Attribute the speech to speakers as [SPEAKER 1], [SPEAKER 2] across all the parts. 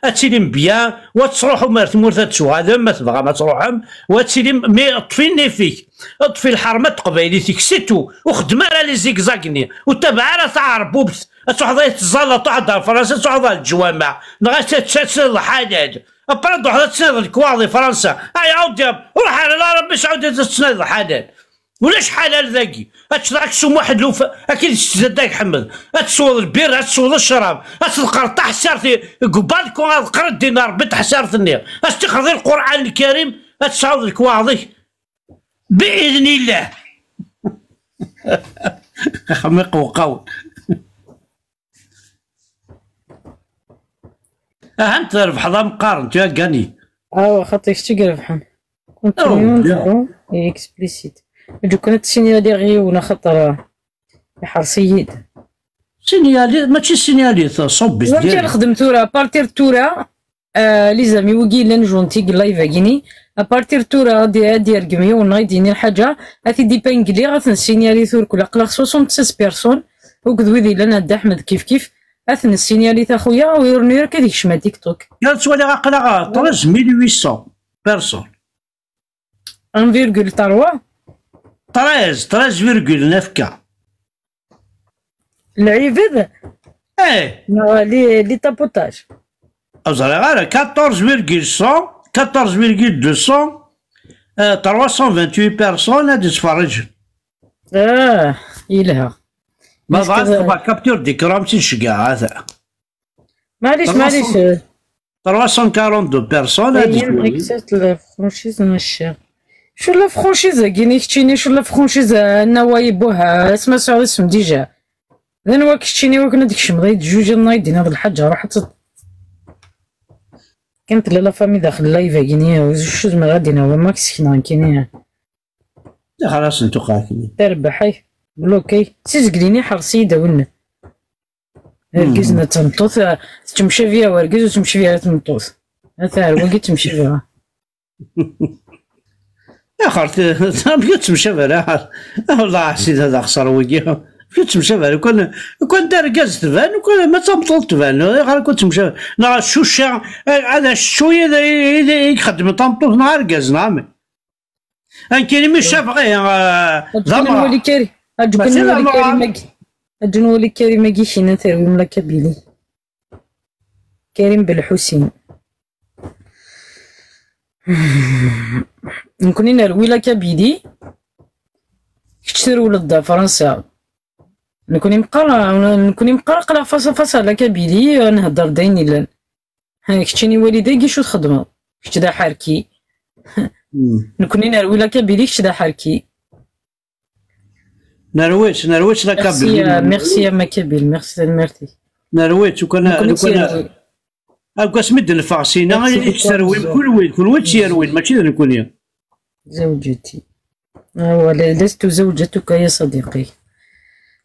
[SPEAKER 1] اتسيلي بيان وتروحوا مار تمورت تشوغادم ما تبغى ما تروحهم وتسيلي مي طفيني فيك طفي الحرمه قبايليتك سيتو وخدم على لي زيكزاكني وتبع على تاع ربوبت تروح تزال تروح فرنسا تروح الجوامع نغا تتسال الحداد ابرد واحد تسناد الكواضي فرنسا هاي عاود روح على لا ربي عاود تسناد الحداد ولاش حلال ذاكي اتشراك سوم واحد لوف اكيد تزداك حمد اتسوض البير اتسوض الشراب اتلقى حسارتي قبالك وقرد دينار بنت حسارتني استخذ القران الكريم اتسعود الكواضي باذن الله خميق وقوي أنت ربح ذا مقارن جا قاني
[SPEAKER 2] خاطر شتي ربحان كنت نقول اكسبليسيت جو كانت سينيالي غير ولا خاطر بحر سيد
[SPEAKER 1] سينيالي ماشي سينيالي صوبي
[SPEAKER 2] ديالي كان نخدم تورا بارتير تورا لي زامي وكي لان جونتي لايف كيني ابارتير تورا ديال كمية ونغيديني الحاجه هاتي دي بانكلي غتنسينيالي ثور كل قلق 66 بيرسون وكذ ويدي لنا دا احمد كيف اثن السينيالي تا خويا ويرني راك هذيك شما تيك توك
[SPEAKER 1] قالت تولي غاقلا 13800 بيرسون
[SPEAKER 2] 1,3
[SPEAKER 1] 13,9 كا
[SPEAKER 2] العباد لي تابوتاج
[SPEAKER 1] أوزالي غير 14,200 328 بيرسون هادي تفرج
[SPEAKER 2] يلها
[SPEAKER 1] ما بغات كابتور ديكرام تنشقع هذا
[SPEAKER 2] معليش
[SPEAKER 1] 342 بيرسون هادي
[SPEAKER 2] الفرونشيز ماشي شو لا فرونشيز كيني كتشيني شو لا فرونشيز النوايا بوها اسمها سعود اسم ديجا لان واك كتشيني واك ديك الشمضيد جوج نايدين هاد الحاجه راحت كانت لا فامي داخل اللايف كيني شو ما غادينا هو ماكس كينا كيني
[SPEAKER 1] خلاص انتو قاكني
[SPEAKER 2] تربحي بلوكي سيزقليني حرصي داولنا ركزنا تنطوث تمشي فيها وركز وتمشي فيها تنطوث هذا هو كي تمشي فيها
[SPEAKER 1] يا خرت بقيت تمشي فيها والله حسيت هذا خسر وجهي بقيت تمشي فيها كون دار كاز تبان وكون ما تبطل تبان غير كنت تمشي نهار الشوشه هذا شويه يخدم طنطوط نهار كاز نعم ان كاين مش شاف غير
[SPEAKER 2] ضمر ولي كاري أجنولي كريم ماكيشينا تروي ملا كابيلي كريم بالحسين نكوني نروي لا كابيلي كتشترو للدا فرنسا نكوني مقرقرة فاصا لا كابيلي نهضر دايني لان كتشيني والدي كي شو تخدمو كتدا حاركي نكوني نروي لا كابيلي كتدا حاركي
[SPEAKER 1] نرويج لا كابيل
[SPEAKER 2] ميرسي يا مكابيل ميرسي
[SPEAKER 1] نرويج وكان هاكا سمد الفاصينا غادي تسروي كل وين تيروي ماشي نكون يا
[SPEAKER 2] زوجتي لست زوجتك يا صديقي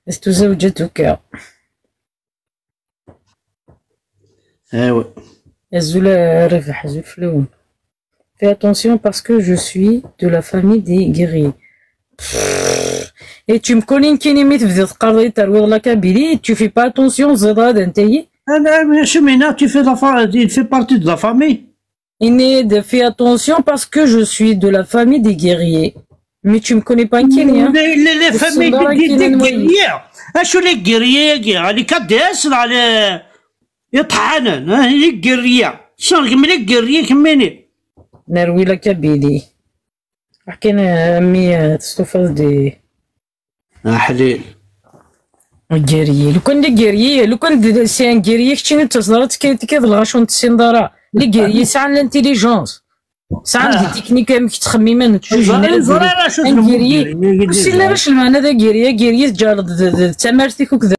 [SPEAKER 2] لست زوجتك
[SPEAKER 1] ايوا
[SPEAKER 2] زول رفح زول فلوم fais attention parce que je suis de la famille des guerriers. Et tu me connais كيني مي تبدا تقري ترويض لا كابيلي tu fais pas attention زاد غادا نتايا
[SPEAKER 1] انا شمينا tu fais il fait partie de la famille.
[SPEAKER 2] Il fais attention parce que je suis de la famille des guerriers. Mais tu me connais pas كيني
[SPEAKER 1] les familles des guerriers اشو لي guerriers اللي كداس على يطحنن هي guerrier شنو كملي guerrier كميني
[SPEAKER 2] نروي لا كابيلي حكينا أمي تستوفز دي
[SPEAKER 1] حليل
[SPEAKER 2] الجيرية لو كان دي جيرية لو كان سي ان جيرية كتشيني تصدرات كيف الغاشون تسيندارا لي جيرية ساعة لانتيليجونس ساعة دي تكنيك تخميمان تجوج ان جيرية وسي لا باش المعنى دا جيرية تجارد تمارتيك وكذا